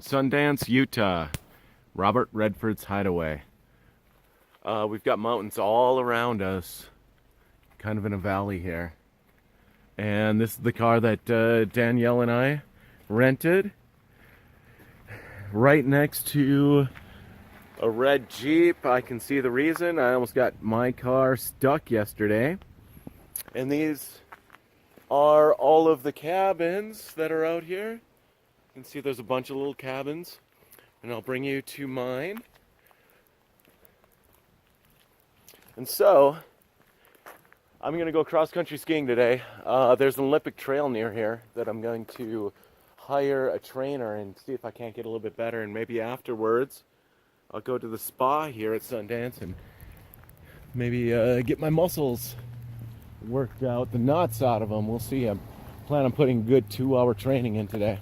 Sundance, Utah. Robert Redford's hideaway. We've got mountains all around us, kind of in a valley here. And this is the car that Danielle and I rented. Right next to a red Jeep. I can see the reason. I almost got my car stuck yesterday. And these are all of the cabins that are out here. You can see there's a bunch of little cabins. And I'll bring you to mine. And so, I'm going to go cross-country skiing today. There's an Olympic trail near here that I'm going to hire a trainer and see if I can't get a little bit better. And maybe afterwards, I'll go to the spa here at Sundance and maybe get my muscles worked out, the knots out of them. We'll see. I plan on putting good 2-hour training in today.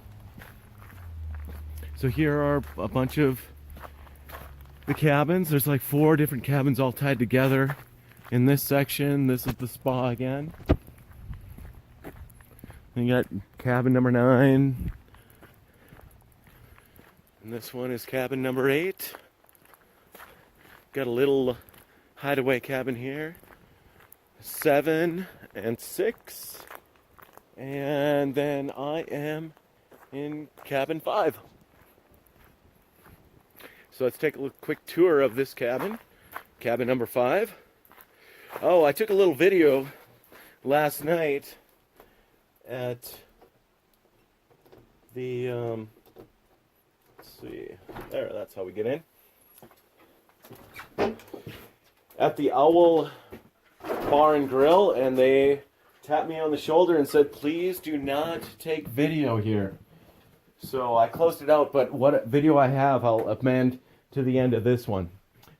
So here are a bunch of the cabins. There's like 4 different cabins all tied together in this section. This is the spa again. And you got cabin number 9. And this one is cabin number 8. Got a little hideaway cabin here. 7 and 6. And then I am in cabin 5. So let's take a quick tour of this cabin. Cabin number 5. Oh, I took a little video last night at the, let's see, there, that's how we get in. At the Owl Bar and Grill, and they tapped me on the shoulder and said, please do not take video here. So I closed it out, but what video I have, I'll append to the end of this one.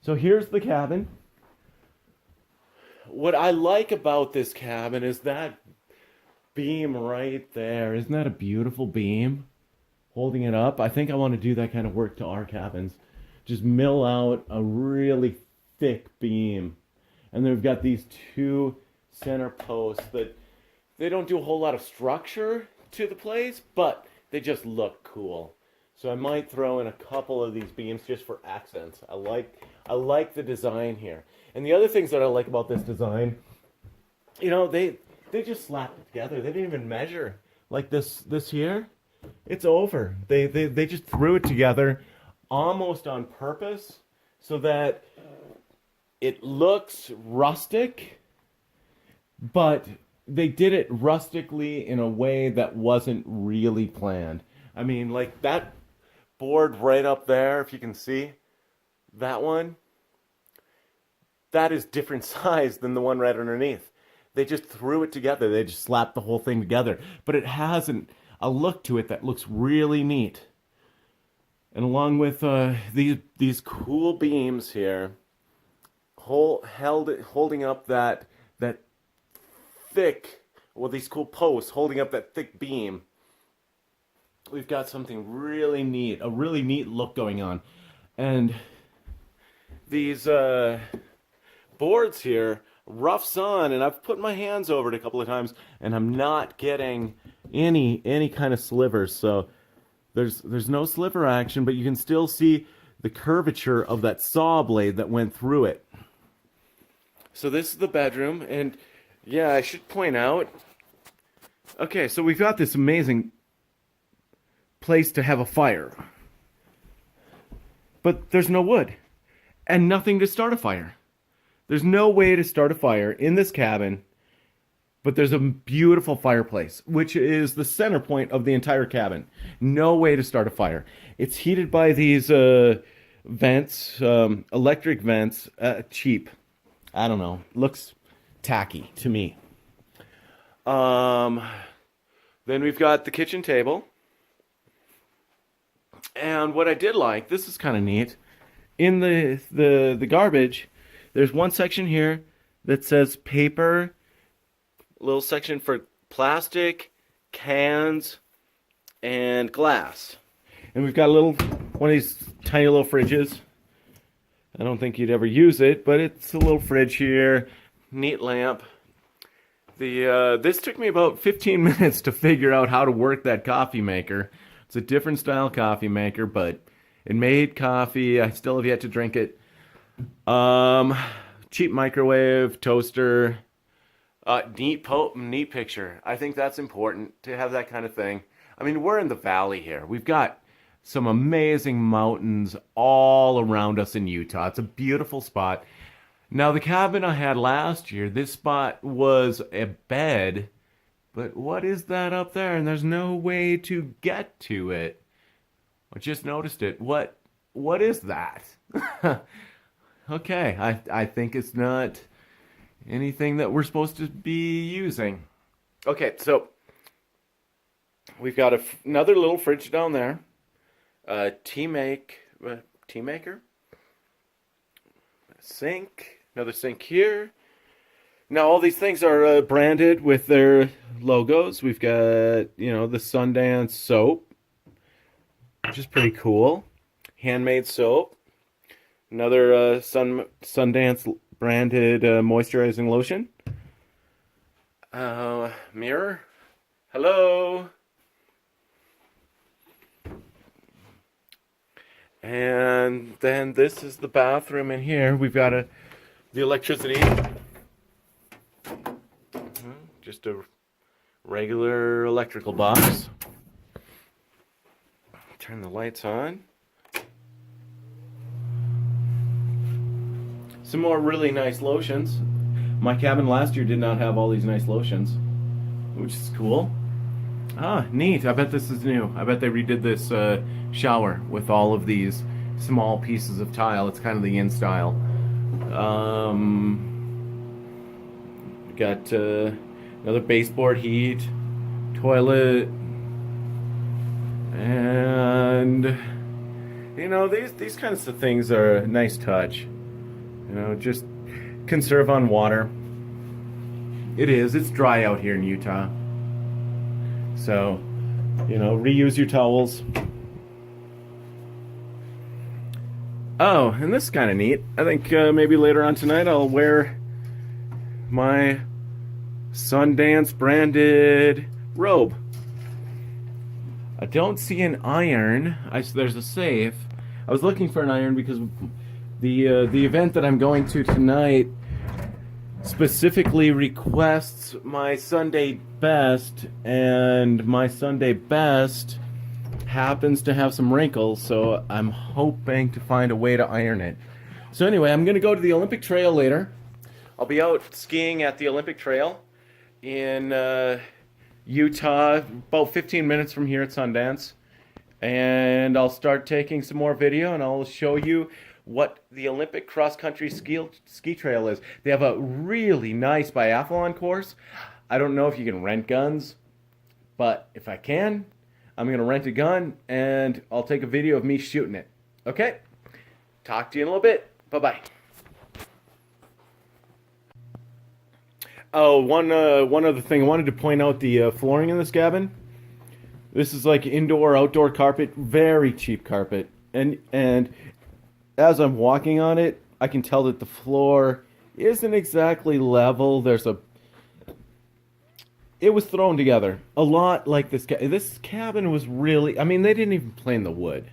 So here's the cabin. What I like about this cabin is that beam right there. Isn't that a beautiful beam? Holding it up. I think I want to do that kind of work to our cabins. Just mill out a really thick beam. And then we've got these 2 center posts that they don't do a whole lot of structure to the place, but they just look cool. So I might throw in a couple of these beams just for accents. I like the design here. And the other things that I like about this design, you know, they just slapped it together. They didn't even measure. Like this here, it's over. They just threw it together almost on purpose so that it looks rustic, but they did it rustically in a way that wasn't really planned. I mean, like that board right up there, if you can see, that one, that is different size than the one right underneath. They just threw it together. They just slapped the whole thing together. But it has a look to it that looks really neat. And along with these cool beams here, holding up that thick, well, these cool posts holding up that thick beam, we've got something really neat, a really neat look going on. And these boards here, rough sun, and I've put my hands over it a couple of times, and I'm not getting any kind of slivers. So there's no sliver action, but you can still see the curvature of that saw blade that went through it. So this is the bedroom, and yeah, I should point out, okay, so we've got this amazing place to have a fire, but there's no wood and nothing to start a fire. There's no way to start a fire in this cabin, but there's a beautiful fireplace, which is the center point of the entire cabin. No way to start a fire. It's heated by these vents, electric vents, cheap. I don't know. Looks tacky to me. Then we've got the kitchen table. And what I did like, this is kind of neat, in the garbage, there's one section here that says paper, a little section for plastic, cans, and glass. And we've got a little, one of these tiny little fridges. I don't think you'd ever use it, but it's a little fridge here, neat lamp. This took me about 15 minutes to figure out how to work that coffee maker. It's a different style coffee maker, but it made coffee. I still have yet to drink it. Um, Cheap microwave, toaster. Neat picture. I think that's important to have that kind of thing. I mean, we're in the valley here. We've got some amazing mountains all around us in Utah. It's a beautiful spot. Now, the cabin I had last year, this spot was a bed, but what is that up there? And there's no way to get to it. I just noticed it. What is that? Okay, I think it's not anything that we're supposed to be using. Okay, so we've got another little fridge down there. Tea maker, sink, another sink here. Now all these things are branded with their logos. We've got, the Sundance soap, which is pretty cool. Handmade soap. Another Sundance branded moisturizing lotion. Mirror. Hello. And then this is the bathroom in here. We've got the electricity. Just a regular electrical box. Turn the lights on. Some more really nice lotions. My cabin last year did not have all these nice lotions, which is cool. Ah, neat. I bet this is new. I bet they redid this shower with all of these small pieces of tile. It's kind of the in style. Got another baseboard heat, toilet, and these kinds of things are a nice touch. Just conserve on water. It's dry out here in Utah. So, reuse your towels. Oh, and this is kind of neat. I think maybe later on tonight I'll wear my Sundance branded robe. I don't see an iron. There's a safe. I was looking for an iron because the event that I'm going to tonight specifically requests my Sunday best, and my Sunday best happens to have some wrinkles, so I'm hoping to find a way to iron it. So anyway, I'm going to go to the Olympic Trail later. I'll be out skiing at the Olympic Trail in Utah, about 15 minutes from here at Sundance. And I'll start taking some more video, and I'll show you what the Olympic cross-country ski trail is. They have a really nice biathlon course. I don't know if you can rent guns, but if I can, I'm going to rent a gun, and I'll take a video of me shooting it. Okay? Talk to you in a little bit. Bye-bye. Oh, one other thing. I wanted to point out the flooring in this cabin. This is like indoor-outdoor carpet. Very cheap carpet. And as I'm walking on it, I can tell that the floor isn't exactly level. It was thrown together a lot like this. This cabin was really, they didn't even plane the wood.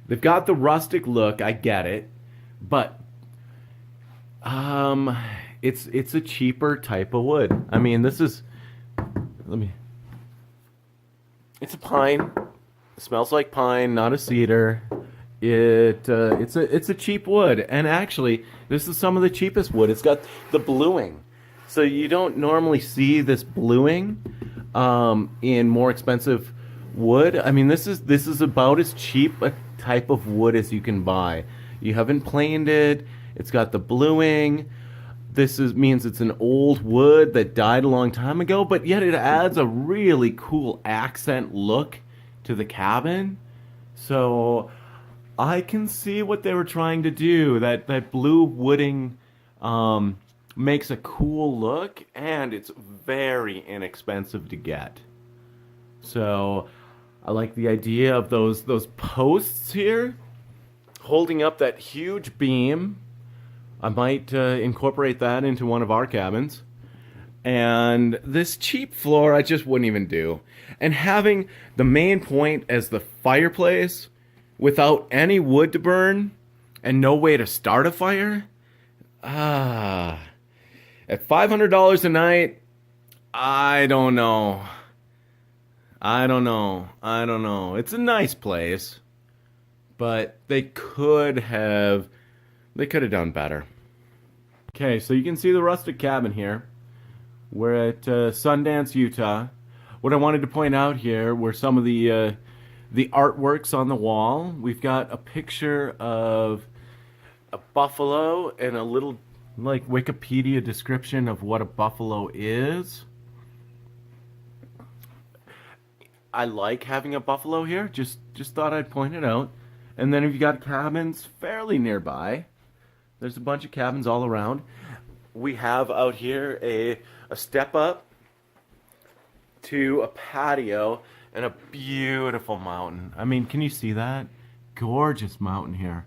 They've got the rustic look, I get it, but it's a cheaper type of wood. It's a pine. It smells like pine, not a cedar. It's a cheap wood, and actually, this is some of the cheapest wood. It's got the bluing. So you don't normally see this bluing in more expensive wood. This is about as cheap a type of wood as you can buy. You haven't planed it. It's got the bluing. Means it's an old wood that died a long time ago, but yet it adds a really cool accent look to the cabin. So I can see what they were trying to do. That blue wooding makes a cool look, and it's very inexpensive to get. So I like the idea of those posts here holding up that huge beam. I might incorporate that into one of our cabins. And this cheap floor, I just wouldn't even do. And having the main point as the fireplace without any wood to burn and no way to start a fire, at $500 a night, I don't know. I don't know. I don't know. It's a nice place, but they could have done better. Okay, so you can see the rustic cabin here. We're at Sundance, Utah. What I wanted to point out here were some of the artworks on the wall. We've got a picture of a buffalo and a little like Wikipedia description of what a buffalo is. I like having a buffalo here. Just thought I'd point it out. And then you've got cabins fairly nearby. There's a bunch of cabins all around. We have out here a step up to a patio and a beautiful mountain. I mean, can you see that? Gorgeous mountain here.